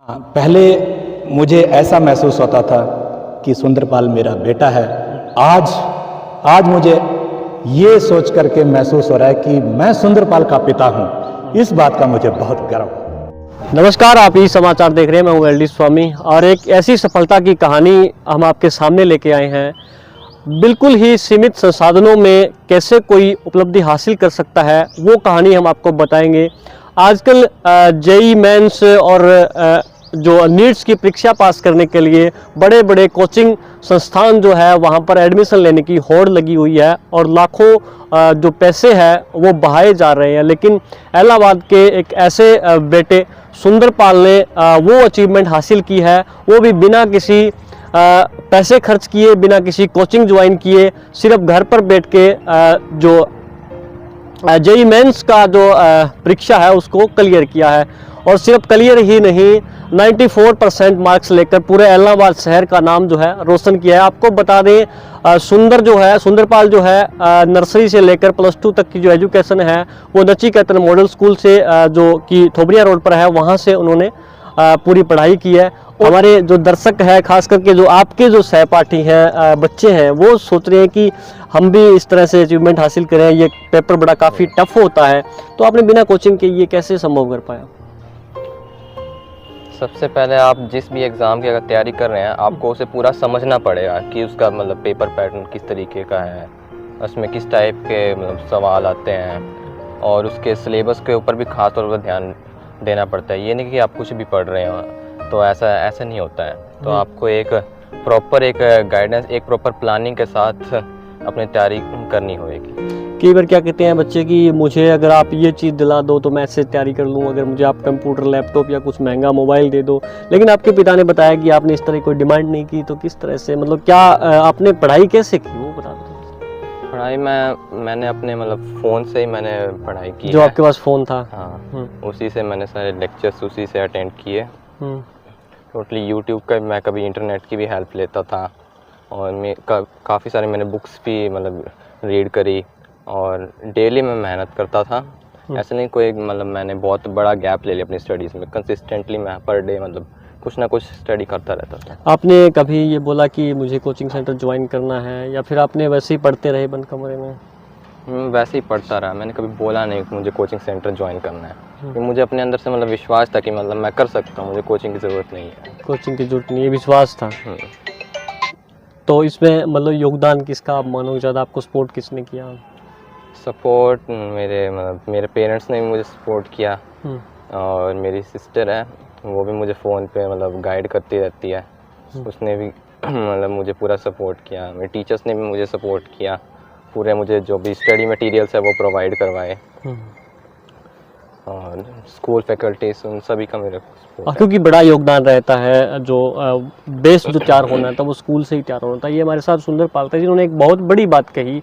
पहले मुझे ऐसा महसूस होता था कि सुंदरपाल मेरा बेटा है। आज मुझे ये सोच करके महसूस हो रहा है कि मैं सुंदरपाल का पिता हूँ। इस बात का मुझे बहुत गर्व है। नमस्कार, आप ई समाचार देख रहे हैं। मैं हूं एल डी स्वामी और एक ऐसी सफलता की कहानी हम आपके सामने लेके आए हैं। बिल्कुल ही सीमित संसाधनों में कैसे कोई उपलब्धि हासिल कर सकता है, वो कहानी हम आपको बताएंगे। आजकल जेई मेंस और जो नीट्स की परीक्षा पास करने के लिए बड़े बड़े कोचिंग संस्थान जो है वहाँ पर एडमिशन लेने की होड़ लगी हुई है और लाखों जो पैसे हैं वो बहाए जा रहे हैं। लेकिन इलाहाबाद के एक ऐसे बेटे सुंदरपाल ने वो अचीवमेंट हासिल की है, वो भी बिना किसी पैसे खर्च किए, बिना किसी कोचिंग ज्वाइन किए, सिर्फ घर पर बैठ के जो जेई मेंस का जो परीक्षा है उसको क्लियर किया है। और सिर्फ क्लियर ही नहीं, 94% मार्क्स लेकर पूरे इलाहाबाद शहर का नाम जो है रोशन किया है। आपको बता दें, सुंदरपाल जो है नर्सरी से लेकर +2 तक की जो एजुकेशन है वो नचिकेतन मॉडल स्कूल से जो कि थोबरिया रोड पर है वहाँ से उन्होंने पूरी पढ़ाई की है। हमारे जो दर्शक है, खास करके जो आपके जो सहपाठी हैं, बच्चे हैं, वो सोच रहे हैं कि हम भी इस तरह से अचीवमेंट हासिल करें। ये पेपर बड़ा काफ़ी टफ होता है, तो आपने बिना कोचिंग के ये कैसे संभव कर पाया? सबसे पहले आप जिस भी एग्ज़ाम की अगर तैयारी कर रहे हैं, आपको उसे पूरा समझना पड़ेगा कि उसका मतलब पेपर पैटर्न किस तरीके का है, उसमें किस टाइप के मतलब सवाल आते हैं, और उसके सिलेबस के ऊपर भी खास तौर पर ध्यान देना पड़ता है। ये नहीं कि आप कुछ भी पढ़ रहे हो तो ऐसा नहीं होता है। तो आपको एक प्रॉपर गाइडेंस, एक प्रॉपर प्लानिंग के साथ अपनी तैयारी करनी होगी। कई बार क्या कहते हैं बच्चे कि मुझे अगर आप ये चीज़ दिला दो तो मैं इससे तैयारी कर लूँ, अगर मुझे आप कंप्यूटर, लैपटॉप या कुछ महंगा मोबाइल दे दो। लेकिन आपके पिता ने बताया कि आपने इस तरह कोई डिमांड नहीं की, तो किस तरह से, मतलब क्या आपने पढ़ाई कैसे की वो बता दो। पढ़ाई मैंने अपने मतलब फ़ोन से ही मैंने पढ़ाई की। जो आपके पास फ़ोन था? हाँ, उसी से मैंने सारे लेक्चर्स उसी से अटेंड किए। टोटली यूट्यूब का मैं कभी इंटरनेट की भी हेल्प लेता था, और काफ़ी सारी मैंने बुक्स भी मतलब रीड करी, और डेली मैं मेहनत करता था। ऐसे नहीं कोई मतलब मैंने बहुत बड़ा गैप ले लिया अपनी स्टडीज़ में। कंसिस्टेंटली मैं पर डे मतलब कुछ ना कुछ स्टडी करता रहता था। आपने कभी ये बोला कि मुझे कोचिंग सेंटर ज्वाइन करना है, या फिर आपने वैसे ही पढ़ते रहे बंद कमरे में? वैसे ही पढ़ता रहा, मैंने कभी बोला नहीं कि मुझे कोचिंग सेंटर ज्वाइन करना है। कि मुझे अपने अंदर से मतलब विश्वास था कि मतलब मैं कर सकता हूँ, मुझे कोचिंग की ज़रूरत नहीं है। कोचिंग की जरूरत नहीं है, विश्वास था। तो इसमें मतलब योगदान किसका आप मानोगे ज़्यादा, आपको सपोर्ट किसने किया? सपोर्ट मेरे पेरेंट्स ने भी मुझे सपोर्ट किया, और मेरी सिस्टर है वो भी मुझे फ़ोन पे मतलब गाइड करती रहती है। उसने भी मतलब मुझे पूरा सपोर्ट किया। मेरे टीचर्स ने भी मुझे सपोर्ट किया, पूरे मुझे जो भी स्टडी मटेरियल्स है वो प्रोवाइड करवाए, और स्कूल फैकल्टीज उन सभी का मेरा सपोर्ट। क्योंकि बड़ा योगदान रहता है, जो बेस जो तैयार होना था वो स्कूल से ही तैयार होना था। ये हमारे साथ सुंदरपाल था जिन्होंने एक बहुत बड़ी बात कही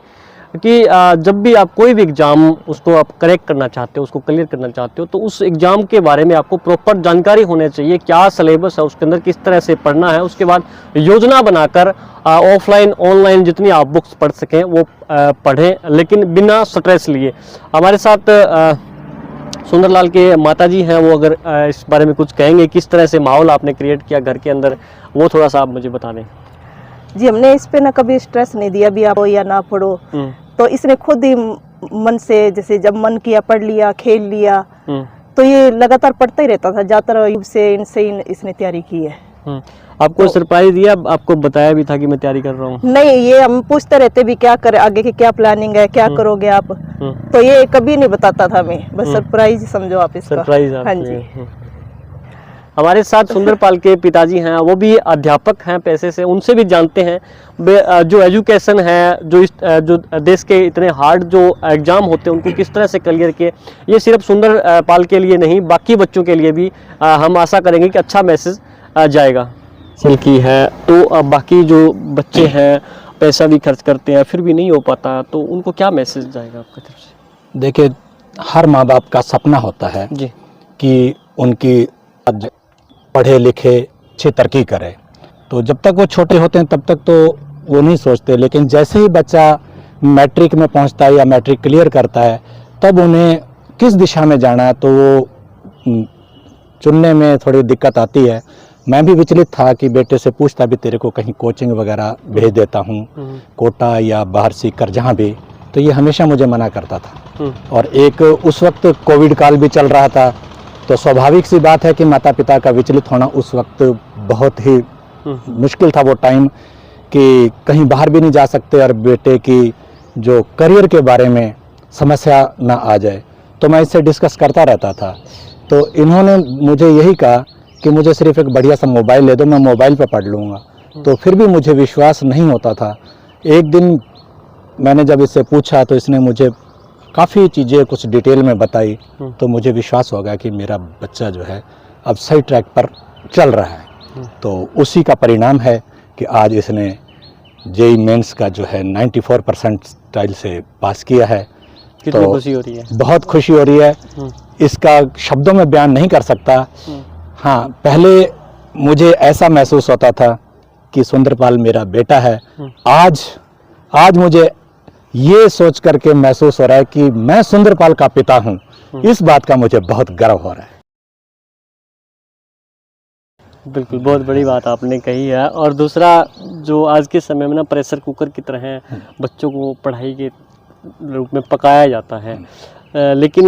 कि जब भी आप कोई भी एग्ज़ाम उसको आप करेक्ट करना चाहते हो, उसको क्लियर करना चाहते हो, तो उस एग्ज़ाम के बारे में आपको प्रॉपर जानकारी होनी चाहिए। क्या सिलेबस है उसके अंदर, किस तरह से पढ़ना है, उसके बाद योजना बनाकर ऑफलाइन ऑनलाइन जितनी आप बुक्स पढ़ सकें वो पढ़ें, लेकिन बिना स्ट्रेस लिए। हमारे साथ सुंदरलाल के माताजी हैं, वो अगर इस बारे में कुछ कहेंगे, किस तरह से माहौल आपने क्रिएट किया घर के अंदर, वो थोड़ा सा आप मुझे बता दें। जी, हमने इस पे ना कभी स्ट्रेस नहीं दिया भी आप पढ़ो या ना पढ़ो। तो इसने खुद ही मन से, जैसे जब मन किया पढ़ लिया, खेल लिया, तो ये लगातार पढ़ता ही रहता था। ज़्यादातर यूट्यूब से इनसे इसने तैयारी की है। आपको सरप्राइज दिया, आपको बताया भी था कि मैं तैयारी कर रहा हूँ? नहीं, ये हम पूछते रहते भी क्या कर, आगे की क्या प्लानिंग है, क्या करोगे आप, तो ये कभी नहीं बताता था हमें। बस सरप्राइज समझो आप इसका। सरप्राइज। हाँ जी। हमारे साथ सुंदरपाल के पिताजी हैं, वो भी अध्यापक हैं पेशे से, उनसे भी जानते हैं जो एजुकेशन है, जो देश के इतने हार्ड जो एग्ज़ाम होते हैं उनको किस तरह से क्लियर किए। ये सिर्फ सुंदरपाल के लिए नहीं, बाकी बच्चों के लिए भी हम आशा करेंगे कि अच्छा मैसेज जाएगा। की है तो बाकी जो बच्चे हैं पैसा भी खर्च करते हैं फिर भी नहीं हो पाता, तो उनको क्या मैसेज जाएगा आपकी तरफ से? देखिए, हर माँ बाप का सपना होता है जी कि उनकी पढ़े लिखे अच्छी तरक्की करे। तो जब तक वो छोटे होते हैं तब तक तो वो नहीं सोचते, लेकिन जैसे ही बच्चा मैट्रिक में पहुंचता है या मैट्रिक क्लियर करता है, तब उन्हें किस दिशा में जाना है तो वो चुनने में थोड़ी दिक्कत आती है। मैं भी विचलित था कि बेटे से पूछता भी तेरे को कहीं कोचिंग वगैरह भेज देता हूँ, कोटा या बाहर सीकर जहाँ भी, तो ये हमेशा मुझे मना करता था। और एक उस वक्त कोविड काल भी चल रहा था, तो स्वाभाविक सी बात है कि माता पिता का विचलित होना उस वक्त बहुत ही मुश्किल था वो टाइम, कि कहीं बाहर भी नहीं जा सकते और बेटे की जो करियर के बारे में समस्या ना आ जाए। तो मैं इससे डिस्कस करता रहता था। तो इन्होंने मुझे यही कहा कि मुझे सिर्फ एक बढ़िया सा मोबाइल दे दो, मैं मोबाइल पे पढ़ लूँगा। तो फिर भी मुझे विश्वास नहीं होता था। एक दिन मैंने जब इससे पूछा तो इसने मुझे काफ़ी चीज़ें कुछ डिटेल में बताई, तो मुझे विश्वास हो गया कि मेरा बच्चा जो है अब सही ट्रैक पर चल रहा है। तो उसी का परिणाम है कि आज इसने जेई मेंस का जो है 94% स्टाइल से पास किया है। कितनी खुशी हो रही है। बहुत खुशी हो रही है, इसका शब्दों में बयान नहीं कर सकता। हाँ, पहले मुझे ऐसा महसूस होता था कि सुंदरपाल मेरा बेटा है। आज मुझे ये सोच करके महसूस हो रहा है कि मैं सुंदरपाल का पिता हूँ। इस बात का मुझे बहुत गर्व हो रहा है। बिल्कुल, बहुत बड़ी बात आपने कही है। और दूसरा, जो आज के समय में ना प्रेशर कुकर की तरह है, बच्चों को पढ़ाई के रूप में पकाया जाता है, लेकिन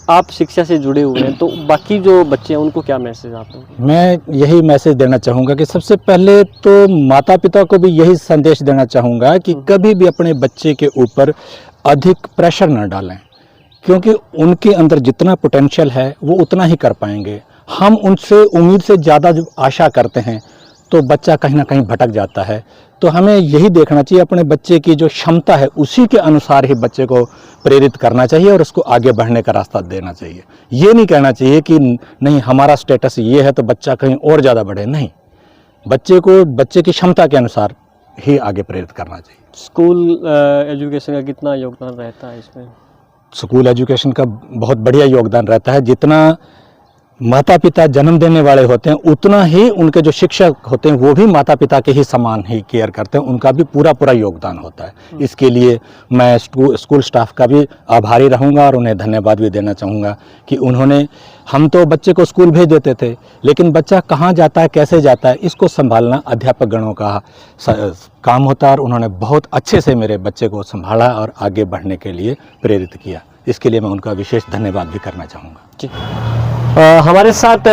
आप शिक्षा से जुड़े हुए हैं, तो बाकी जो बच्चे हैं उनको क्या मैसेज आप दोगे? मैं यही मैसेज देना चाहूँगा कि सबसे पहले तो माता पिता को भी यही संदेश देना चाहूँगा कि कभी भी अपने बच्चे के ऊपर अधिक प्रेशर न डालें, क्योंकि उनके अंदर जितना पोटेंशियल है वो उतना ही कर पाएंगे। हम उनसे उम्मीद से ज़्यादा जो आशा करते हैं तो बच्चा कहीं ना कहीं भटक जाता है। तो हमें यही देखना चाहिए, अपने बच्चे की जो क्षमता है उसी के अनुसार ही बच्चे को प्रेरित करना चाहिए और उसको आगे बढ़ने का रास्ता देना चाहिए। ये नहीं कहना चाहिए कि नहीं हमारा स्टेटस ये है तो बच्चा कहीं और ज़्यादा बढ़े, नहीं, बच्चे को बच्चे की क्षमता के अनुसार ही आगे प्रेरित करना चाहिए। स्कूल एजुकेशन का कितना योगदान रहता है इसमें? स्कूल एजुकेशन का बहुत बढ़िया योगदान रहता है। जितना माता पिता जन्म देने वाले होते हैं उतना ही उनके जो शिक्षक होते हैं वो भी माता पिता के ही समान ही केयर करते हैं, उनका भी पूरा योगदान होता है। इसके लिए मैं स्कूल स्टाफ का भी आभारी रहूँगा और उन्हें धन्यवाद भी देना चाहूँगा कि उन्होंने, हम तो बच्चे को स्कूल भेज देते थे, लेकिन बच्चा कहाँ जाता है, कैसे जाता है, इसको संभालना अध्यापक गणों का काम होता है और उन्होंने बहुत अच्छे से मेरे बच्चे को संभाला और आगे बढ़ने के लिए प्रेरित किया। इसके लिए मैं उनका विशेष धन्यवाद भी करना चाहूँगा। जी, हमारे साथ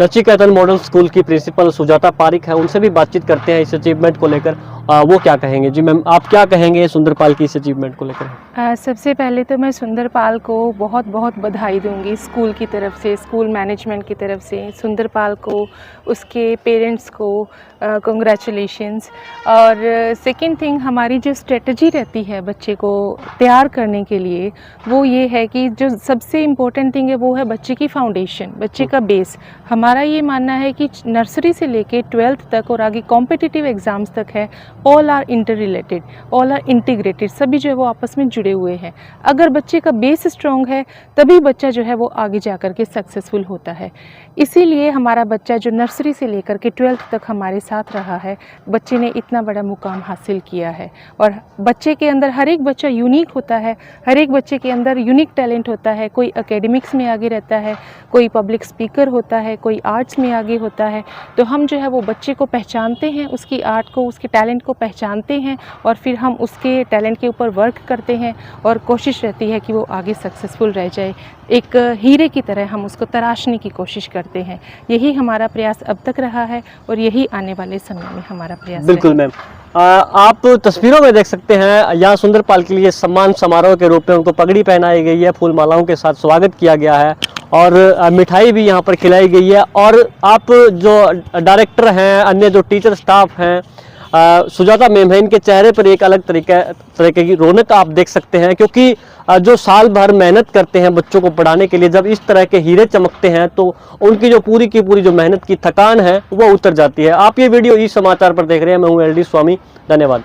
नचिकेतन मॉडल स्कूल की प्रिंसिपल सुजाता पारिक है, उनसे भी बातचीत करते हैं इस अचीवमेंट को लेकर। वो क्या कहेंगे? जी मैम, आप क्या कहेंगे सुंदरपाल की इस अचीवमेंट को लेकर? सबसे पहले तो मैं सुंदरपाल को बहुत बहुत बधाई दूंगी, स्कूल की तरफ से, स्कूल मैनेजमेंट की तरफ से। सुंदरपाल को, उसके पेरेंट्स को कंग्रेचुलेशंस। और सेकंड थिंग, हमारी जो स्ट्रेटजी रहती है बच्चे को तैयार करने के लिए, वो ये है कि जो सबसे इम्पोर्टेंट थिंग है वो है बच्चे की फाउंडेशन, बच्चे का बेस। हमारा ये मानना है कि नर्सरी से लेके 12th तक और आगे कॉम्पिटिटिव एग्ज़ाम्स तक है, all are inter related, all are integrated, सभी जो है वो आपस में जुड़े हुए हैं। अगर बच्चे का बेस स्ट्रॉन्ग है तभी बच्चा जो है वो आगे जा कर के सक्सेसफुल होता है। इसीलिए हमारा बच्चा जो नर्सरी से लेकर के 12th तक हमारे साथ रहा है, बच्चे ने इतना बड़ा मुकाम हासिल किया है। और बच्चे के अंदर, हर एक बच्चा यूनिक होता है, हर एक बच्चे के अंदर यूनिक टैलेंट होता है। कोई एकेडमिक्स में आगे रहता है, कोई पब्लिक स्पीकर होता है, कोई आर्ट्स में आगे होता है। तो हम जो है वो बच्चे को पहचानते हैं, उसकी आर्ट को, उसके टैलेंट को पहचानते हैं और फिर हम उसके टैलेंट के ऊपर वर्क करते हैं और कोशिश रहती है कि वो आगे सक्सेसफुल रह जाए। एक हीरे की तरह हम उसको तराशने की कोशिश करते हैं। यही हमारा प्रयास अब तक रहा है और यही आने वाले समय में हमारा प्रयास। बिल्कुल मैम, आप तस्वीरों में देख सकते हैं यहाँ सुंदरपाल के लिए सम्मान समारोह के रूप में उनको पगड़ी पहनाई गई है, फूल मालाओं के साथ स्वागत किया गया है और मिठाई भी यहाँ पर खिलाई गई है। और आप जो डायरेक्टर हैं, अन्य जो टीचर स्टाफ हैं, सुजाता मैम है, इनके चेहरे पर एक अलग तरीके की रौनक आप देख सकते हैं, क्योंकि जो साल भर मेहनत करते हैं बच्चों को पढ़ाने के लिए, जब इस तरह के हीरे चमकते हैं तो उनकी जो पूरी की पूरी जो मेहनत की थकान है वो उतर जाती है। आप ये वीडियो ई समाचार पर देख रहे हैं, मैं हूँ LD स्वामी, धन्यवाद।